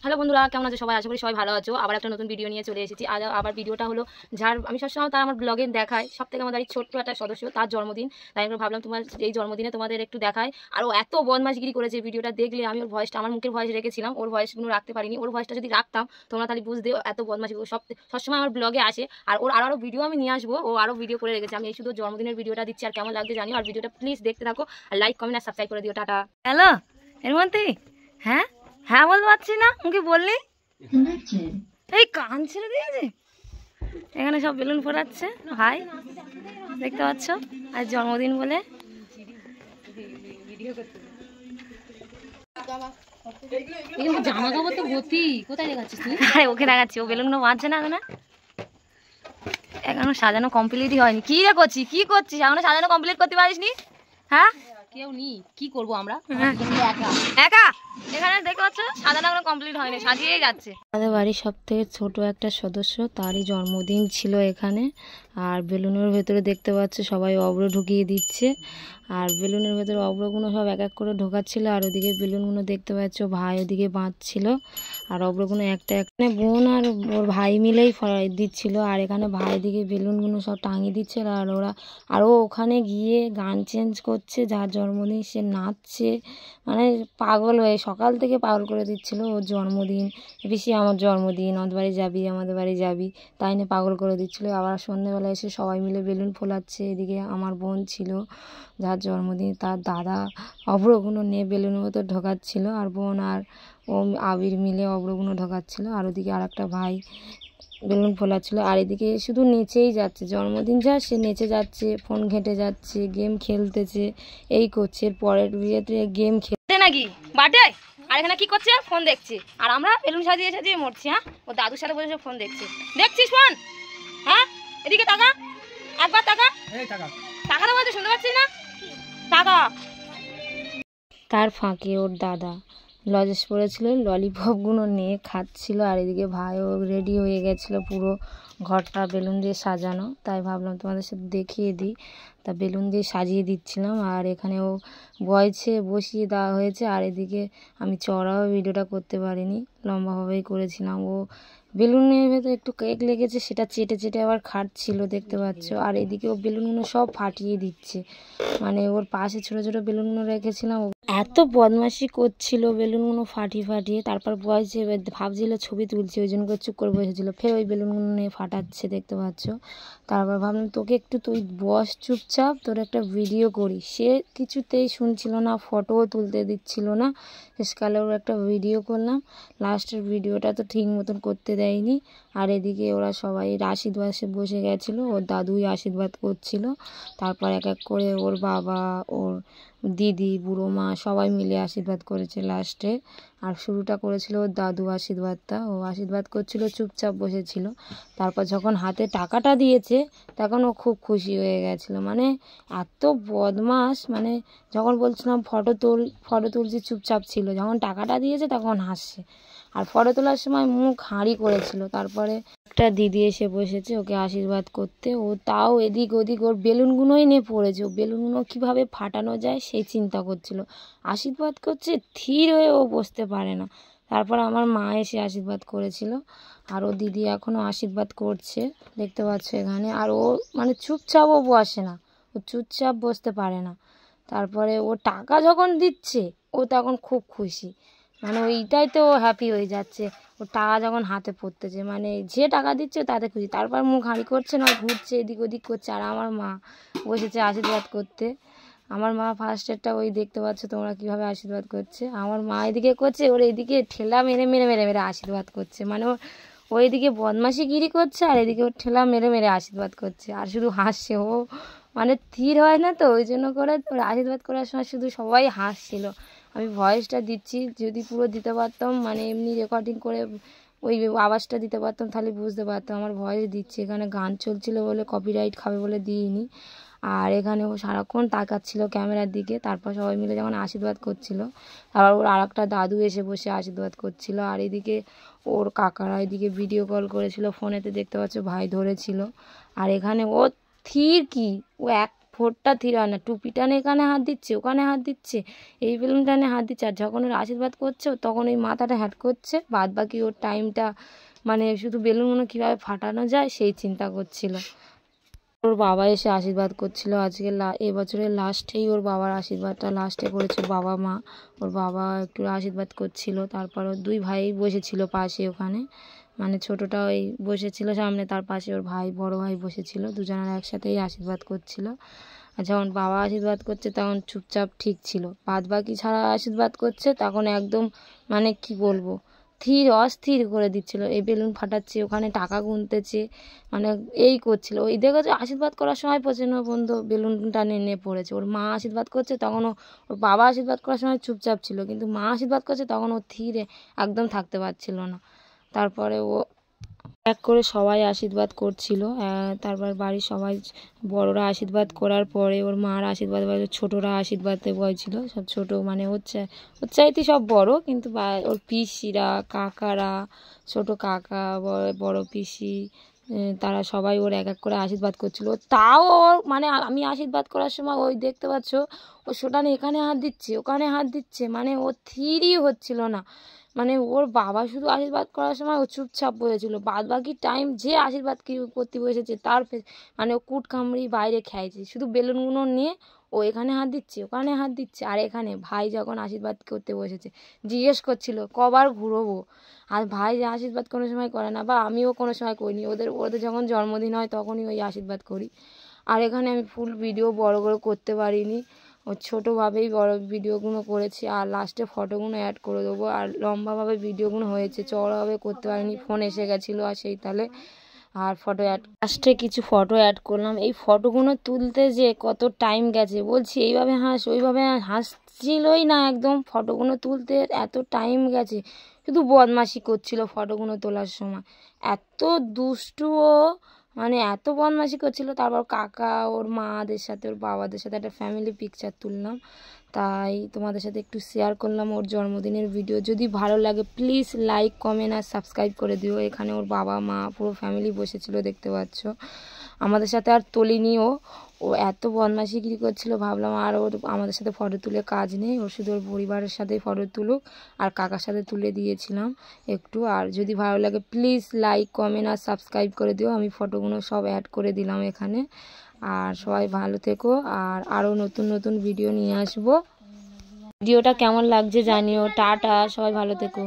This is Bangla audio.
হ্যালো বন্ধুরা, কেমন আছো সবাই? আশা করি সবাই ভালো আছো। আবার একটা নতুন ভিডিও নিয়ে চলে এসেছি। আবার ভিডিওটা হলো যার আমি সবসময় তার আমার ব্লগে দেখায় সবথেকে আমাদের এই ছোট্ট একটা সদস্য, তার জন্মদিন। তাই আমি ভাবলাম তোমার এই জন্মদিনে তোমাদের একটু দেখায়। আর ও এত বদমাশগিরি করেছে, ভিডিওটা দেখলে আমি ওর ভয়েসটা, আমার মুখের ভয়েস রেখেছিলাম, ওর ভয়েসগুলো রাখতে পারিনি। ওর ভয়েসটা যদি রাখতাম তোমরা তাহলে বুঝতে, এত বদমাশি ও সবসময় আমার ব্লগে আসে। আর ওর আরও ভিডিও আমি নিয়ে আসবো, ও আরও ভিডিও করে রেখেছে। আমি এই শুধু জন্মদিনের ভিডিওটা দিচ্ছি, আর কেমন লাগছে জানিও। আর ভিডিওটা প্লিজ দেখতে থাকো, আর লাইক কমেন্ট আর সাবস্ক্রাইব করে দিও। টাটা। হ্যালো, এর মধ্যে হ্যাঁ হ্যাঁ বলতে পারছি না, মুখে বললি এই কান ছেড়ে দিয়েছে। এখানে সব বেলুন ফোটাচ্ছে ভাই, দেখতে পাচ্ছ, আজ জন্মদিন বলে। জামা কাপড় তো ভর্তি, কোথায় দেখাচ্ছিস তুই? আরে ওকে দেখাচ্ছি, ও বেলুনগুলো বাঁধছে না এখানে। এখনো সাজানো কমপ্লিটই হয়নি। কি রে করছিস, কি করছিস? এখনো সাজানো কমপ্লিট করতে পারিসনি? হ্যাঁ কেউ নি, কি করবো আমরা একা একা? এখানে দেখতে পাচ্ছ সাজানো এখনো কমপ্লিট হয়নি, সাজিয়েই যাচ্ছে। আমাদের বাড়ির সব থেকে ছোট একটা সদস্য, তারই জন্মদিন ছিল এখানে। আর বেলুনের ভেতরে দেখতে পাচ্ছ সবাই অব্র ঢুকিয়ে দিচ্ছে। আর বেলুনের ভেতরে অব্রগুলো সব এক এক করে ঢোকাচ্ছিল। আর ওদিকে বেলুনগুলো দেখতে পাচ্ছ ভাই ওদিকে বাঁধছিল। আর অব্রগুলো একটা একটা বোন আর ওর ভাই মিলেই দিচ্ছিল। আর এখানে ভাই দিকে বেলুনগুলো সব টাঙিয়ে দিচ্ছে। আর ওরা আরও ওখানে গিয়ে গান চেঞ্জ করছে, যার জন্মদিন সে নাচছে, মানে পাগল হয়ে সকাল থেকে পাগল করে দিচ্ছিল। ওর জন্মদিন, বেশি আমার জন্মদিন, আমাদের বাড়ি যাবি, আমাদের বাড়ি যাবি, তাই নিয়ে পাগল করে দিচ্ছিলো। আবার সন্ধ্যেবেলা এসে সবাই মিলে বেলুন ফোলাচ্ছে। এদিকে আমার বোন ছিল, যার জন্মদিন, তার দাদা অব্রগুলো নিয়ে বেলুনের মতো ঢোকাচ্ছিল। আর বোন আর ও আবির মিলে অব্রগুলো ঢোকাচ্ছিল। আর ওদিকে আর একটা ভাই বেলুন ফোলাচ্ছিল। আর এদিকে শুধু নেচেই যাচ্ছে, জন্মদিন যা সে নেচে যাচ্ছে, ফোন ঘেঁটে যাচ্ছে, গেম খেলতেছে, এই করছে। পরের বিয়েতে গেম খেলতে নাকি বাটে, আর এখানে কি করছে? ফোন দেখছে। আর আমরা বেলুন সাজিয়ে সাজিয়ে মরছি। হ্যাঁ, ও দাদুর সাথে বসে ফোন দেখছে। দেখছিস ফোন? হ্যাঁ, এদিকে তাকা, একবার তাকা, তাকাতে বলতে শুনতে পাচ্ছিস না? তাকা। তার ফাঁকে ওর দাদা লজেন্স পড়েছিল, ললিপপগুলো নিয়ে খাচ্ছিল। আর এদিকে ভাইও রেডি হয়ে গেছিলো, পুরো ঘরটা বেলুন দিয়ে সাজানো। তাই ভাবলাম তোমাদের সাথে দেখিয়ে দিই। তা বেলুন দিয়ে সাজিয়ে দিচ্ছিলাম। আর এখানেও বসিয়ে দেওয়া হয়েছে। আর এদিকে আমি চড়াও ভিডিওটা করতে পারিনি, লম্বাভাবেই করেছিলাম। ও বেলুনের ভেতরে একটু কেক লেগেছে, সেটা চেটে চেটে আবার খাচ্ছিল, দেখতে পাচ্ছ। আর এদিকে ও বেলুনগুলো সব ফাটিয়ে দিচ্ছে, মানে ওর পাশে ছোটো ছোটো বেলুনগুলো রেখেছিলাম, এত বদমাশি করছিল বেলুনগুলো ফাটিয়ে ফাটিয়ে। তারপর বয়সে ভাবছিল ছবি তুলছে, ওই জন্য করে চুপ করে বসেছিল। ফের ওই বেলুনগুলো নিয়ে ফাটাচ্ছে, দেখতে পাচ্ছ। তারপর ভাবলাম তোকে একটু, তুই বস চুপচাপ, তোর একটা ভিডিও করি। সে কিছুতেই শুনছিল না, ফটোও তুলতে দিচ্ছিল না। শেষকালে ওর একটা ভিডিও করলাম, লাস্টের ভিডিওটা তো ঠিক মতন করতে দেয়নি। আর এদিকে ওরা সবাই আশীর্বাদে বসে গেছিলো, ওর দাদুই আশীর্বাদ করছিল। তারপর এক এক করে ওর বাবা, ওর দিদি, বুড়ো মা সবাই মিলে আশীর্বাদ করেছে লাস্টে। আর শুরুটা করেছিল ওর দাদু আশীর্বাদটা, ও আশীর্বাদ করছিল, চুপচাপ বসেছিল। তারপর যখন হাতে টাকাটা দিয়েছে তখন ও খুব খুশি হয়ে গেছিলো। মানে এত বদমাস, মানে যখন বলছিলাম ফটো তুলছি চুপচাপ ছিল, যখন টাকাটা দিয়েছে তখন হাসছে। আর ফটো তোলার সময় মুখ হাঁড়ি করেছিল। তারপরে একটা দিদি এসে বসেছে ওকে আশীর্বাদ করতে, ও তাও এদিক ওদিক ওর বেলুনগুলোই নিয়ে পড়েছে। ও বেলুনগুলো কীভাবে ফাটানো যায় সেই চিন্তা করছিল। আশীর্বাদ করছে, থির হয়ে ও বসতে পারে না। তারপর আমার মা এসে আশীর্বাদ করেছিল। আর ও দিদি এখনও আশীর্বাদ করছে, দেখতে পাচ্ছ এখানে। আর ও মানে চুপচাপও বসে না, ও চুপচাপ বসতে পারে না। তারপরে ও টাকা যখন দিচ্ছে ও তখন খুব খুশি, মানে ওইটাই তো ও হ্যাপি হয়ে যাচ্ছে। ও টাকা যখন হাতে পড়তেছে, মানে যে টাকা দিচ্ছে তাতে খুশি। তারপর মুখ হাঁড়ি করছে না, ঘুরছে, এদিক ওদিক করছে। আর আমার মা বসেছে আশীর্বাদ করতে। আমার মা ফার্স্টেরটা ওই দেখতে পাচ্ছ তোমরা কীভাবে আশীর্বাদ করছে। আমার মা এদিকে করছে, ওর এদিকে ঠেলা মেরে মেরে মেরে মেরে আশীর্বাদ করছে। মানে ও এদিকে বদমাশিগিরি করছে, আর এদিকে ওর ঠেলা মেরে মেরে আশীর্বাদ করছে। আর শুধু হাসছে ও, মানে স্থির হয় না তো, ওই জন্য করে ওর আশীর্বাদ করার সময় শুধু সবাই হাসছিল। আমি ভয়েসটা দিচ্ছি, যদি পুরো দিতে পারতাম, মানে এমনি রেকর্ডিং করে ওই আওয়াজটা দিতে পারতাম তাহলে বুঝতে পারতাম। আমার ভয়েস দিচ্ছি, এখানে গান চলছিল বলে কপিরাইট খাবে বলে দিইনি। আর এখানে ও সারাক্ষণ তাকাচ্ছিল ক্যামেরার দিকে। তারপর সবাই মিলে যখন আশীর্বাদ করছিল, তারপর ওর আর একটা দাদু এসে বসে আশীর্বাদ করছিল। আর এদিকে ওর কাকারা এদিকে ভিডিও কল করেছিল ফোনেতে, দেখতে পাচ্ছ ভাই ধরেছিল। আর এখানে ও স্থির, কি ও এক ফোরটা থির হয় না, টুপি টানে এখানে হাত দিচ্ছে, ওখানে হাত দিচ্ছে, এই বেলুন টানে হাত দিচ্ছে। আর যখন ওর আশীর্বাদ করছে তখন ওই মাথাটা হ্যাট করছে, বাদ বাকি ওর টাইমটা মানে শুধু বেলুনগুলো কীভাবে ফাটানো যায় সেই চিন্তা করছিল। ওর বাবা এসে আশীর্বাদ করছিল আজকে এবছরের লাস্টেই ওর বাবার আশীর্বাদটা লাস্টে করেছে বাবা মা। ওর বাবা একটু আশীর্বাদ করছিল, তারপর ওর দুই ভাই বসেছিল পাশে ওখানে, মানে ছোটোটা ওই বসেছিল সামনে, তার পাশে ওর ভাই বড় ভাই বসেছিল, দুজনের একসাথেই আশীর্বাদ করছিল। আর যখন বাবা আশীর্বাদ করছে তখন চুপচাপ ঠিক ছিল, বাদ বাকি ছাড়া আশীর্বাদ করছে তখন একদম মানে কি বলবো স্থির অস্থির করে দিচ্ছিল, এই বেলুন ফাটাচ্ছে, ওখানে টাকা গুনতেছে, মানে এই করছিল। ওই দেখেছে আশীর্বাদ করার সময় প্রচণ্ড বন্ধু বেলুনটা নিয়ে পড়েছে। ওর মা আশীর্বাদ করছে তখন ওর বাবা আশীর্বাদ করার সময় চুপচাপ ছিল, কিন্তু মা আশীর্বাদ করছে তখন ও ধীরে একদম থাকতে পারছিল না। তারপরে ও এক করে সবাই আশীর্বাদ করছিল, তারপর বাড়ির সবাই বড়রা আশীর্বাদ করার পরে ওর মার আশীর্বাদ, ছোটরা আশীর্বাদে বলছিল, সব ছোট মানে হচ্ছে ওর চাইতে সব বড়, কিন্তু ওর পিসিরা কাকারা, ছোট কাকা বড় পিসি, তারা সবাই ওর এক এক করে আশীর্বাদ করছিল। তাও ওর মানে আমি আশীর্বাদ করার সময় ওই দেখতে পাচ্ছ ও সোটানে এখানে হাত দিচ্ছে, ওখানে হাত দিচ্ছে, মানে ও থিরই হচ্ছিল না। মানে ওর বাবা শুধু আশীর্বাদ করার সময় ও চুপচাপ বসেছিল, বাদ বাকি টাইম যে আশীর্বাদ করতে বসেছে তার মানে ও কুট কামড়ি বাইরে খেয়েছে, শুধু বেলুনগুলো নিয়ে ও এখানে হাত দিচ্ছে, ওখানে হাত দিচ্ছে। আর এখানে ভাই যখন আশীর্বাদ করতে বসেছে জিজ্ঞেস করছিল কবার ঘুরোবো, আর ভাই যে আশীর্বাদ কোনো সময় করে না, বা আমিও কোনো সময় করিনি, ওদের যখন জন্মদিন হয় তখনই ওই আশীর্বাদ করি। আর এখানে আমি ফুল ভিডিও বড় করে করতে পারিনি, ও ছোটোভাবেই বড় ভিডিওগুলো করেছি, আর লাস্টে ফটোগুলো অ্যাড করে দেবো। আর লম্বাভাবে ভিডিওগুলো হয়েছে, চওড়াভাবে করতে পারিনি, ফোন এসে গেছিলো আর সেই তালে। আর ফটো লাস্টে কিছু ফটো অ্যাড করলাম। এই ফটোগুলো তুলতে যে কত টাইম গেছে, বলছি এইভাবে হাস ওইভাবে হাসছিলই না, একদম ফটোগুলো তুলতে এত টাইম গেছে, শুধু বদমাশি করছিল ফটোগুলো তোলার সময়, এত দুষ্টু ও, মানে এত বদমাশি করছিল। তারপর কাকা ওর মাদের সাথে ওর বাবাদের সাথে একটা ফ্যামিলি পিকচার তুললাম, তাই তোমাদের সাথে একটু শেয়ার করলাম ওর জন্মদিনের ভিডিও। যদি ভালো লাগে প্লিজ লাইক কমেন্ট আর সাবস্ক্রাইব করে দিও। এখানে ওর বাবা মা পুরো ফ্যামিলি বসেছিল দেখতে পাচ্ছ, আমাদের সাথে আর তোলেনি। ও এত বদমাশিগিরি করছিল, ভাবলাম আর ওর আমাদের সাথে ফটো তুলে কাজ নেই, ওর শুধু ওর পরিবারের সাথেই ফটো তুলুক। আর কাকার সাথে তুলে দিয়েছিলাম একটু। আর যদি ভালো লাগে প্লিজ লাইক কমেন্ট আর সাবস্ক্রাইব করে দিও, আমি ফটোগুলো সব অ্যাড করে দিলাম এখানে। আর সবাই ভালো থেকো, আর আরও নতুন নতুন ভিডিও নিয়ে আসবো। ভিডিওটা কেমন লাগছে জানিও। টাটা, সবাই ভালো থেকো।